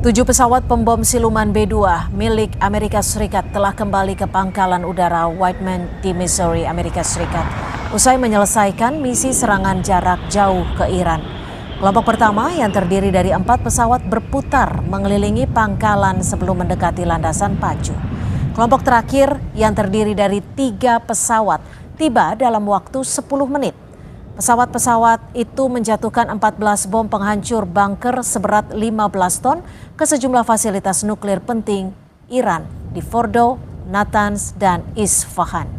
7 pesawat pembom siluman B-2 milik Amerika Serikat telah kembali ke pangkalan udara Whiteman di Missouri, Amerika Serikat, usai menyelesaikan misi serangan jarak jauh ke Iran. Kelompok pertama yang terdiri dari 4 pesawat berputar mengelilingi pangkalan sebelum mendekati landasan pacu. Kelompok terakhir yang terdiri dari 3 pesawat tiba dalam waktu 10 menit. Pesawat-pesawat itu menjatuhkan 14 bom penghancur bunker seberat 15 ton ke sejumlah fasilitas nuklir penting Iran di Fordo, Natanz, dan Isfahan.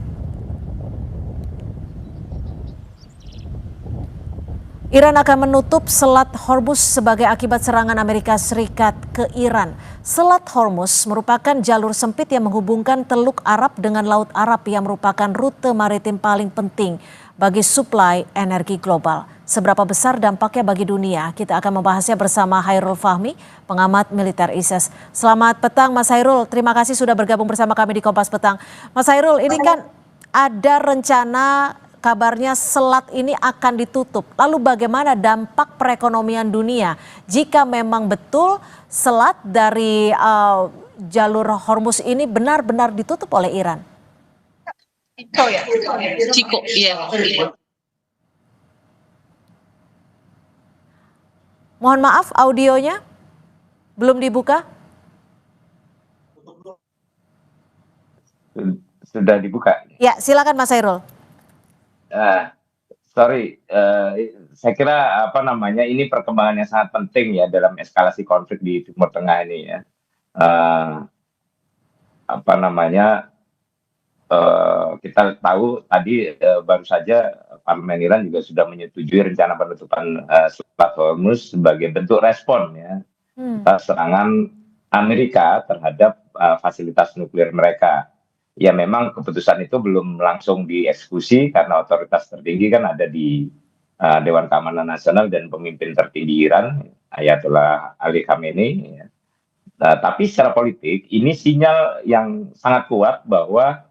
Iran akan menutup Selat Hormuz sebagai akibat serangan Amerika Serikat ke Iran. Selat Hormuz merupakan jalur sempit yang menghubungkan Teluk Arab dengan Laut Arab yang merupakan rute maritim paling penting bagi suplai energi global. Seberapa besar dampaknya bagi dunia? Kita akan membahasnya bersama Hairul Fahmi, pengamat militer ISIS. Selamat petang Mas Hairul, terima kasih sudah bergabung bersama kami di Kompas Petang. Mas Hairul, ini kan ada rencana kabarnya selat ini akan ditutup. Lalu bagaimana dampak perekonomian dunia jika memang betul selat dari jalur Hormuz ini benar-benar ditutup oleh Iran? Ciko, iya. Mohon maaf, audionya belum dibuka. Sudah dibuka. Ya, silakan Mas Hairul. Sorry, saya kira ini perkembangan yang sangat penting ya dalam eskalasi konflik di Timur Tengah ini ya. Kita tahu tadi baru saja Parlemen Iran juga sudah menyetujui rencana penutupan Selat Hormuz sebagai bentuk respon ya atas serangan Amerika terhadap fasilitas nuklir mereka. Ya memang keputusan itu belum langsung dieksekusi karena otoritas tertinggi kan ada di Dewan Keamanan Nasional dan pemimpin tertinggi Iran Ayatollah Ali Khamenei. Ya. Tapi secara politik ini sinyal yang sangat kuat bahwa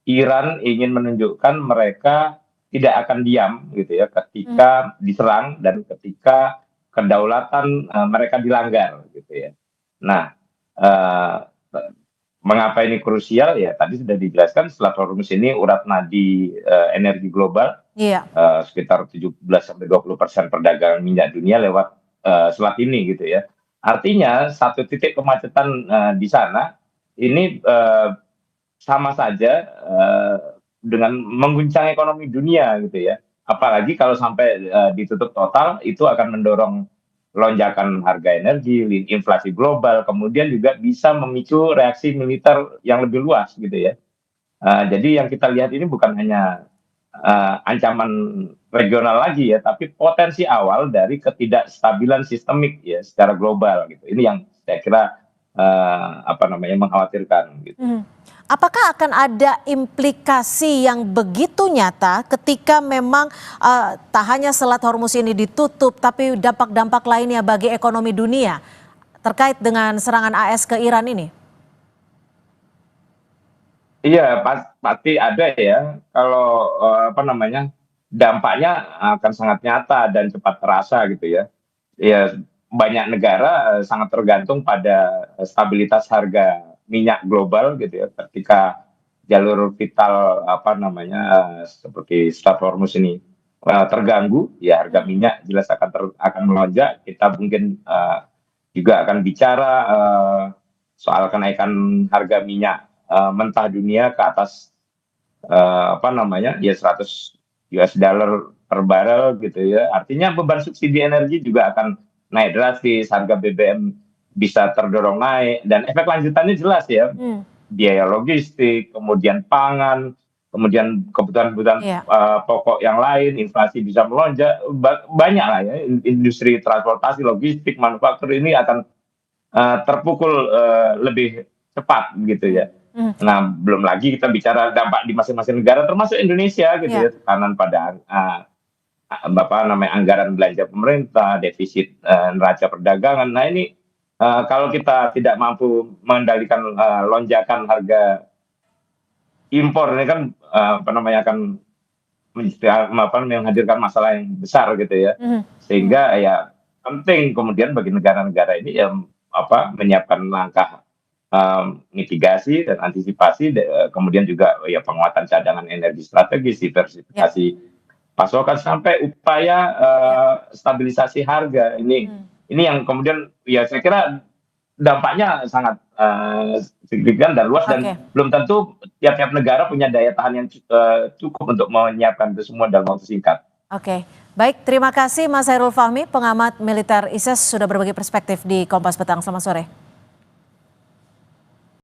Iran ingin menunjukkan mereka tidak akan diam gitu ya ketika diserang dan ketika kedaulatan mereka dilanggar gitu ya. Nah, mengapa ini krusial ya tadi sudah dijelaskan Selat Hormuz ini urat nadi energi global. Sekitar 17-20% perdagangan minyak dunia lewat selat ini gitu ya. Artinya satu titik kemacetan di sana ini sama saja dengan mengguncang ekonomi dunia gitu ya. Apalagi kalau sampai ditutup total itu akan mendorong lonjakan harga energi, inflasi global, kemudian juga bisa memicu reaksi militer yang lebih luas gitu ya. Jadi yang kita lihat ini bukan hanya ancaman regional lagi ya, tapi potensi awal dari ketidakstabilan sistemik ya secara global gitu. Ini yang saya kira mengkhawatirkan gitu. Apakah akan ada implikasi yang begitu nyata ketika memang tak hanya Selat Hormuz ini ditutup, tapi dampak-dampak lainnya bagi ekonomi dunia terkait dengan serangan AS ke Iran ini? Iya, pasti ada ya. Kalau dampaknya akan sangat nyata dan cepat terasa gitu ya. Ya banyak negara sangat tergantung pada stabilitas harga minyak global gitu ya. Ketika jalur vital seperti Selat Hormuz ini terganggu, ya harga minyak jelas akan melonjak. Kita mungkin juga akan bicara soal kenaikan harga minyak mentah dunia ke atas 100 US dollar per barrel gitu ya. Artinya beban subsidi energi juga akan naik drastis, harga BBM bisa terdorong naik dan efek lanjutannya jelas ya. Biaya logistik, kemudian pangan, kemudian kebutuhan-kebutuhan pokok yang lain, inflasi bisa melonjak, banyak lah ya. Industri transportasi, logistik, manufaktur ini akan terpukul lebih cepat gitu ya. Nah, belum lagi kita bicara dampak di masing-masing negara, termasuk Indonesia gitu ya, tekanan pada anggaran belanja pemerintah, defisit neraca perdagangan. Nah ini kalau kita tidak mampu mengendalikan lonjakan harga impor ini kan akan menghadirkan masalah yang besar gitu ya. Sehingga ya penting kemudian bagi negara-negara ini ya menyiapkan langkah mitigasi dan antisipasi, kemudian juga ya penguatan cadangan energi strategis, diversifikasi pasokan sampai upaya stabilisasi harga. Ini yang kemudian ya saya kira dampaknya sangat signifikan dan luas, dan belum tentu tiap-tiap negara punya daya tahan yang cukup untuk menyiapkan itu semua dalam waktu singkat. Oke, baik, terima kasih Mas Hairul Fahmi, pengamat militer ISES, sudah berbagi perspektif di Kompas Petang. Selamat sore.